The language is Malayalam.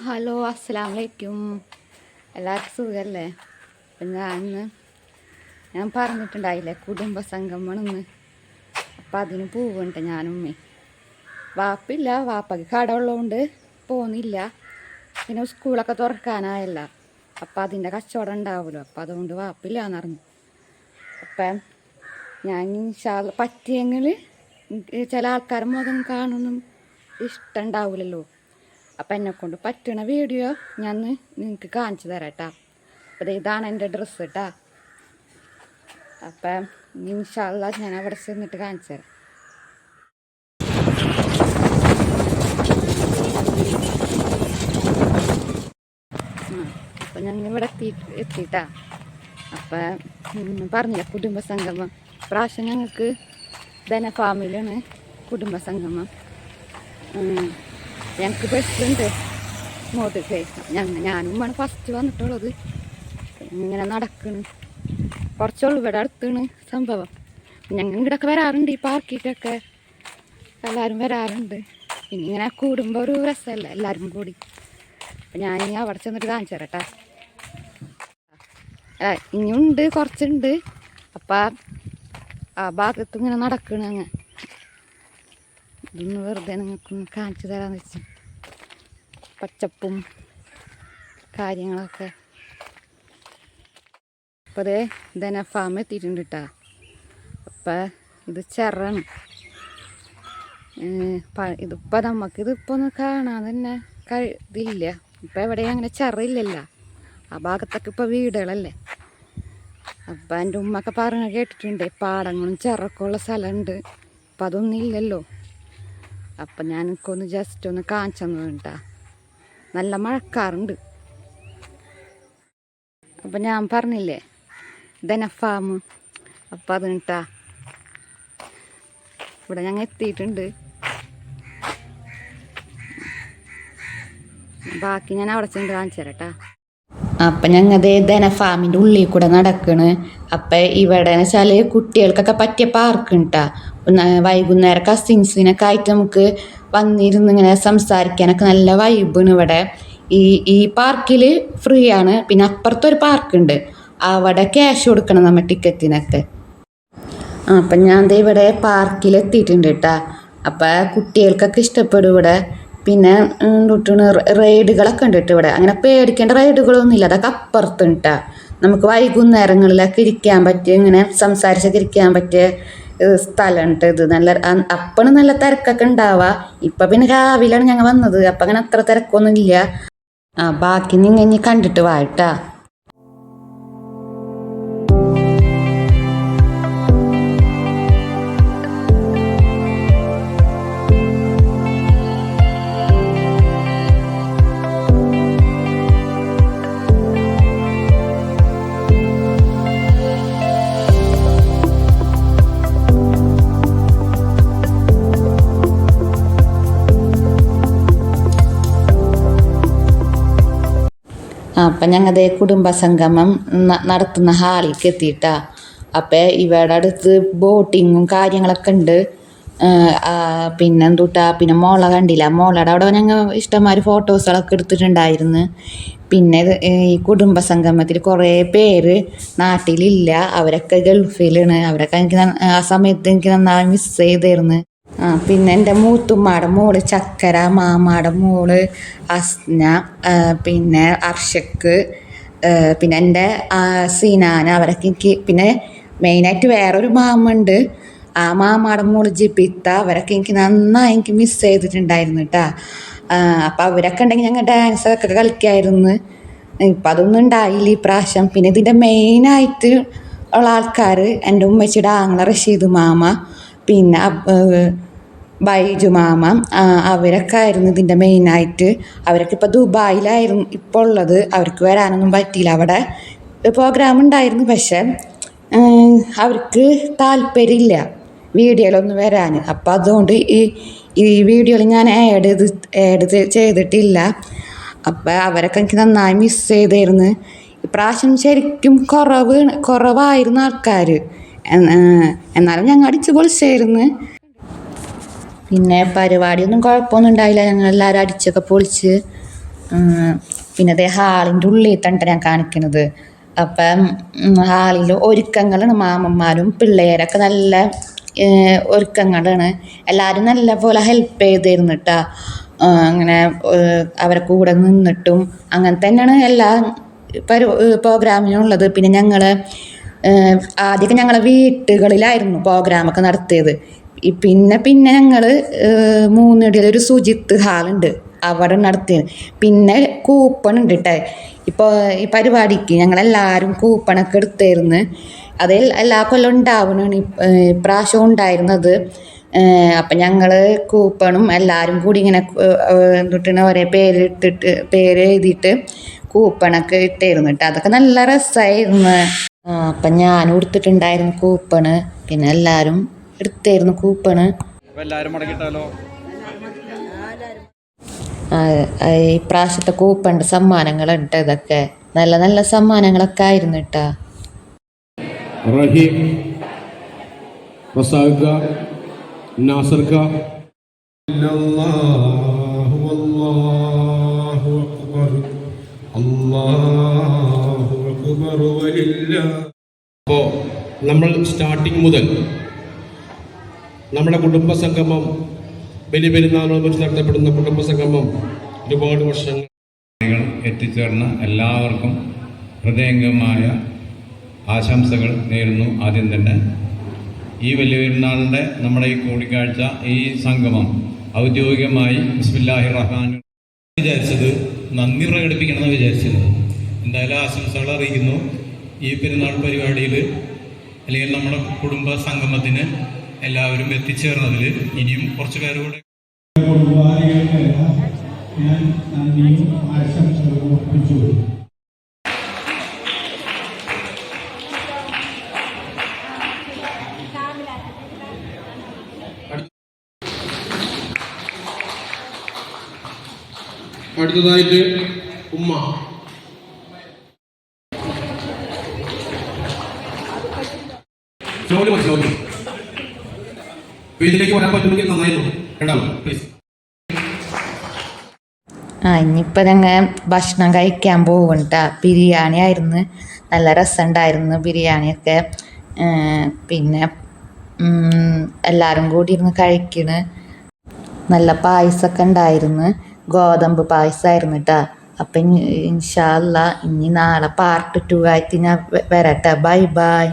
ഹലോ അസ്സലാമലൈക്കും. എല്ലാവർക്കും സുഖമല്ലേ? അപ്പം ഞാൻ പറഞ്ഞിട്ടുണ്ടായില്ലേ കുടുംബസംഗമണെന്ന്. അപ്പം അതിന് പോവുന്നുണ്ട് ഞാനുമ്മേ. വാപ്പില്ല, വാപ്പയ്ക്ക് കട ഉള്ളതുകൊണ്ട് പോകുന്നില്ല. പിന്നെ സ്കൂളൊക്കെ തുറക്കാനായല്ല, അപ്പം അതിൻ്റെ കച്ചവടം ഉണ്ടാവുമല്ലോ. അപ്പം അതുകൊണ്ട് വാപ്പില്ല എന്നറിഞ്ഞു. അപ്പം ഞാൻ പറ്റിയെങ്കിൽ ചില ആൾക്കാരുടെ മുഖം കാണുന്നു ഇഷ്ടമുണ്ടാവില്ലല്ലോ. അപ്പം എന്നെക്കൊണ്ട് പറ്റണ വീഡിയോ ഞാൻ നിങ്ങൾക്ക് കാണിച്ചു തരാം കേട്ടോ. അപ്പം ഇതാണ് എൻ്റെ ഡ്രസ്സ് കേട്ടോ. അപ്പം ഇൻഷാ അല്ലാഹ് ഞാൻ അവിടെ ചെന്നിട്ട് കാണിച്ചു തരാം. അപ്പം ഞാൻ ഇവിടെ എത്തിയിട്ടാ. അപ്പം പറഞ്ഞില്ല കുടുംബസംഗമം പ്രാവശ്യം ഞങ്ങൾക്ക് ധനഫാമിലാണ് കുടുംബസംഗമം. ഞങ്ങൾക്ക് ബസ്സുണ്ട് ഇങ്ങോട്ടേക്ക്. ഞാനും വേണം ഫസ്റ്റ് വന്നിട്ടുള്ളത്. ഇങ്ങനെ നടക്കണ് കുറച്ചുള്ളൂ, ഇവിടെ അടുത്താണ് സംഭവം. ഞങ്ങൾ ഇവിടെയൊക്കെ വരാറുണ്ട്, ഈ പാർക്കിക്കൊക്കെ എല്ലാവരും വരാറുണ്ട്. പിന്നെ ഇങ്ങനെ കൂടുമ്പോൾ ഒരു രസമല്ല എല്ലാവരും കൂടി. അപ്പം ഞാൻ അവിടെ ചെന്നിട്ട് കാണിച്ചു തരട്ടെ. ഇനിയുണ്ട്, കുറച്ചുണ്ട്. അപ്പം ആ ഭാഗത്ത് ഇങ്ങനെ നടക്കണ അങ്ങ് ഇതൊന്ന് വെറുതെ നിങ്ങൾക്കൊന്ന് കാണിച്ചു തരാമെന്ന് വെച്ചു. പച്ചപ്പും കാര്യങ്ങളൊക്കെ. അപ്പോൾ അതേ ധനഫാം എത്തിയിട്ടുണ്ട് കേട്ടോ. അപ്പം ഇത് ചെറാണ്. ഇതിപ്പോൾ നമുക്കിതിപ്പോൾ ഒന്ന് കാണാൻ തന്നെ ഇതില്ല. ഇപ്പം എവിടെയും അങ്ങനെ ചെറില്ലല്ലോ. ആ ഭാഗത്തൊക്കെ ഇപ്പോൾ വീടുകളല്ലേ. അപ്പം എൻ്റെ ഉമ്മയൊക്കെ പറഞ്ഞ് കേട്ടിട്ടുണ്ട് പാടങ്ങളും ചെറൊക്കെ ഉള്ള സ്ഥലമുണ്ട്. അപ്പം അതൊന്നും ഇല്ലല്ലോ. അപ്പം ഞാൻ എനിക്കൊന്ന് ജസ്റ്റ് ഒന്ന് കാണിച്ചു തന്നത് കേട്ടോ. നല്ല മഴക്കാറുണ്ട്. അപ്പം ഞാൻ പറഞ്ഞില്ലേ ധനഫാം. അപ്പം അത് കേട്ടാ ഇവിടെ ഞങ്ങൾ എത്തിയിട്ടുണ്ട്. ബാക്കി ഞാൻ അവിടെ ചെന്ന് കാണിച്ചു തരാം കേട്ടോ. അപ്പം ഞങ്ങൾ ധനഫാമിൻ്റെ ഉള്ളിൽ കൂടെ നടക്കണ്. അപ്പം ഇവിടെ എന്ന് വെച്ചാൽ കുട്ടികൾക്കൊക്കെ പറ്റിയ പാർക്ക് കേട്ടോ. വൈകുന്നേരം കസിൻസിനൊക്കെ ആയിട്ട് നമുക്ക് വന്നിരുന്ന് ഇങ്ങനെ സംസാരിക്കാനൊക്കെ നല്ല വൈബാണ് ഇവിടെ. ഈ പാർക്കിൽ ഫ്രീ ആണ്. പിന്നെ അപ്പുറത്തൊരു പാർക്കുണ്ട്, അവിടെ ക്യാഷ് കൊടുക്കണം നമ്മൾ ടിക്കറ്റിനൊക്കെ. അപ്പം ഞാൻ ഇവിടെ പാർക്കിലെത്തിയിട്ടുണ്ട് കേട്ടോ. അപ്പം കുട്ടികൾക്കൊക്കെ ഇഷ്ടപ്പെടും ഇവിടെ. പിന്നെ തൊട്ടാണ് റൈഡുകളൊക്കെ ഉണ്ട് കേട്ടോ ഇവിടെ. അങ്ങനെ പേടിക്കേണ്ട റൈഡുകളൊന്നുമില്ല, അതൊക്കെ അപ്പുറത്തുണ്ട് കേട്ടോ. നമുക്ക് വൈകുന്നേരങ്ങളിലൊക്കെ ഇരിക്കാൻ പറ്റിയ, ഇങ്ങനെ സംസാരിച്ചൊക്കെ ഇരിക്കാൻ പറ്റിയ സ്ഥലമുണ്ട് ഇത്. നല്ല അപ്പണ് നല്ല തിരക്കൊക്കെ ഉണ്ടാവുക. ഇപ്പം പിന്നെ രാവിലെയാണ് ഞങ്ങൾ വന്നത്, അപ്പം അങ്ങനെ അത്ര തിരക്കൊന്നും ഇല്ല. ബാക്കി നിങ്ങൾ ഇനി കണ്ടിട്ട് വാ കേട്ടോ. അപ്പം ഞങ്ങൾ കുടുംബസംഗമം നടത്തുന്ന ഹാളിലേക്ക് എത്തിയിട്ടാ. അപ്പം ഇവിടെ അടുത്ത് ബോട്ടിങ്ങും കാര്യങ്ങളൊക്കെ ഉണ്ട്. പിന്നെ പിന്നെ മോളെ കണ്ടില്ല, മോളയുടെ അവിടെ ഞങ്ങൾ ഇഷ്ടംമാതിരി ഫോട്ടോസുകളൊക്കെ എടുത്തിട്ടുണ്ടായിരുന്നു. പിന്നെ ഈ കുടുംബസംഗമത്തിൽ കുറേ പേര് നാട്ടിലില്ല, അവരൊക്കെ ഗൾഫിലാണ്. അവരൊക്കെ എനിക്ക് ആ സമയത്ത് എനിക്ക് നന്നായി മിസ് ചെയ്തിരുന്നു. പിന്നെ എൻ്റെ മൂത്തുമ്മാടെ മോള് ചക്കര, മാമാടെ മോള് അസ്ന, പിന്നെ അർഷക്ക്, പിന്നെ എൻ്റെ സീനാന, അവരൊക്കെ എനിക്ക്. പിന്നെ മെയിനായിട്ട് വേറൊരു മാമുണ്ട്, ആ മാമാടെ മോള് ജിബിത്ത, അവരൊക്കെ എനിക്ക് നന്നായി എനിക്ക് മിസ് ചെയ്തിട്ടുണ്ടായിരുന്നു കേട്ടോ. അപ്പം അവരൊക്കെ ഉണ്ടെങ്കിൽ ഞങ്ങൾ ഡാൻസൊക്കെ കളിക്കായിരുന്നു. ഇപ്പം അതൊന്നും ഉണ്ടായില്ല ഈ പ്രാവശ്യം. പിന്നെ ഇതിൻ്റെ മെയിനായിട്ട് ഉള്ള ആൾക്കാർ എൻ്റെ ഉമ്മച്ചിയുടെ ആങ്ങള റഷീദ് മാമ, പിന്നെ ബൈജു മാമ, അവരൊക്കെ ആയിരുന്നു ഇതിൻ്റെ മെയിനായിട്ട്. അവരൊക്കെ ഇപ്പോൾ ദുബായിലായിരുന്നു ഇപ്പോൾ ഉള്ളത്. അവർക്ക് വരാനൊന്നും പറ്റിയില്ല. അവിടെ പ്രോഗ്രാം ഉണ്ടായിരുന്നു, പക്ഷേ അവർക്ക് താല്പര്യമില്ല വീഡിയോയിലൊന്നും വരാൻ. അപ്പം അതുകൊണ്ട് ഈ വീഡിയോയിൽ ഞാൻ ആഡ് ചെയ്തിട്ടില്ല. അപ്പം അവരൊക്കെ എനിക്ക് നന്നായി മിസ് ചെയ്തായിരുന്നു. ഇപ്രാവശ്യം ശരിക്കും കുറവായിരുന്നു ആൾക്കാർ. എന്നാലും ഞങ്ങൾ അടിച്ച് പൊളിച്ചായിരുന്നു. പിന്നെ പരിപാടിയൊന്നും കുഴപ്പമൊന്നും ഉണ്ടായില്ല, ഞങ്ങളെല്ലാവരും അടിച്ചൊക്കെ പൊളിച്ച് പിന്നെ അതേ ഹാളിൻ്റെ ഉള്ളിൽ തന്നെ ഞാൻ കാണിക്കുന്നത്. അപ്പം ഹാളിൽ ഒരുക്കങ്ങളാണ്, മാമന്മാരും പിള്ളേരൊക്കെ നല്ല ഒരുക്കങ്ങളാണ്. എല്ലാവരും നല്ല പോലെ ഹെൽപ്പ് ചെയ്തിരുന്നു കേട്ടോ. അങ്ങനെ അവരെ കൂടെ നിന്നിട്ടും അങ്ങനെ തന്നെയാണ് എല്ലാ പ്രോഗ്രാമിനുള്ളത്. പിന്നെ ഞങ്ങൾ ആദ്യമൊക്കെ ഞങ്ങളെ വീട്ടുകളിലായിരുന്നു പ്രോഗ്രാമൊക്കെ നടത്തിയത്. പിന്നെ ഞങ്ങൾ മൂന്നിടിയിലൊരു സുജിത്ത് ഹാളുണ്ട്, അവിടെ നടത്തിയത്. പിന്നെ കൂപ്പൺ ഉണ്ട് കേട്ടോ. ഇപ്പോൾ ഈ പരിപാടിക്ക് ഞങ്ങളെല്ലാവരും കൂപ്പണൊക്കെ എടുത്തായിരുന്നു. അത് എല്ലാ കൊല്ലം ഉണ്ടാവുന്നതാണ്, ഇപ്രാവശ്യം ഉണ്ടായിരുന്നത്. അപ്പം ഞങ്ങൾ കൂപ്പണും എല്ലാവരും കൂടി ഇങ്ങനെ എന്തിട്ടാണ് ഒരേ പേര് എഴുതിയിട്ട് കൂപ്പണൊക്കെ ഇട്ടായിരുന്നു കേട്ടോ. അതൊക്കെ നല്ല രസമായിരുന്നു. അപ്പം ഞാനും എടുത്തിട്ടുണ്ടായിരുന്നു കൂപ്പണ്. പിന്നെ എല്ലാവരും എടുത്തായിരുന്നു കൂപ്പണ്. ഇപ്രാവശ്യത്തെ കൂപ്പണിൻ്റെ സമ്മാനങ്ങളുണ്ട്. ഇതൊക്കെ നല്ല നല്ല സമ്മാനങ്ങളൊക്കെ ആയിരുന്നു കേട്ടോ. റഹീം, റസാഖ, നാസർക. അല്ലാഹു അല്ലാഹു അക്ബർ, അല്ലാഹു അക്ബർ വലില്ലാഹ്. അപ്പോൾ നമ്മൾ സ്റ്റാർട്ടിങ് മുതൽ നമ്മുടെ കുടുംബസംഗമം, ബലിപെരുന്നാളോട് നടത്തപ്പെടുന്ന കുടുംബസംഗമം ഒരുപാട് വർഷങ്ങൾ എത്തിച്ചേർന്ന എല്ലാവർക്കും ഹൃദയംഗമായ ആശംസകൾ നേരുന്നു. ആദ്യം തന്നെ ഈ വലിയ പെരുന്നാളിൻ്റെ നമ്മുടെ ഈ കൂടിക്കാഴ്ച, ഈ സംഗമം ഔദ്യോഗികമായി ബിസ്മില്ലാഹിർ റഹ്മാൻ വിചാരിച്ചത് നന്ദി പ്രകടിപ്പിക്കണമെന്ന് വിചാരിച്ചത്. എന്തായാലും ആശംസകൾ അറിയിക്കുന്നു. ഈ പെരുന്നാൾ പരിപാടിയിൽ അല്ലെങ്കിൽ നമ്മുടെ കുടുംബ സംഗമത്തിന് എല്ലാവരും എത്തിച്ചേർന്നതിൽ ഇനിയും കുറച്ച് പേരുകൂടെ കുടുംബാദികൾക്കെല്ലാം ഞാൻ നന്ദിയും ആശംസകളും അർപ്പിച്ചു. അടുത്തതായിട്ട് ഉമ്മ. വീട്ടിലേക്ക് വരാൻ പറ്റുമെങ്കിൽ നന്നായിരുന്നു. പ്ലീസ്. ഇനിയിപ്പോൾ ഞങ്ങൾ ഭക്ഷണം കഴിക്കാൻ പോകും കേട്ടോ. ബിരിയാണി ആയിരുന്നു, നല്ല രസമുണ്ടായിരുന്നു ബിരിയാണിയൊക്കെ. പിന്നെ എല്ലാവരും കൂടി ഇരുന്ന് കഴിക്കണ്. നല്ല പായസമൊക്കെ ഉണ്ടായിരുന്നു, ഗോതമ്പ് പായസമായിരുന്നു കേട്ടോ. അപ്പം ഇൻഷാ അല്ലാ ഇനി നാളെ പാർട്ട് 2 ആയിട്ട് ഞാൻ വരാം കേട്ടോ. Bye bye.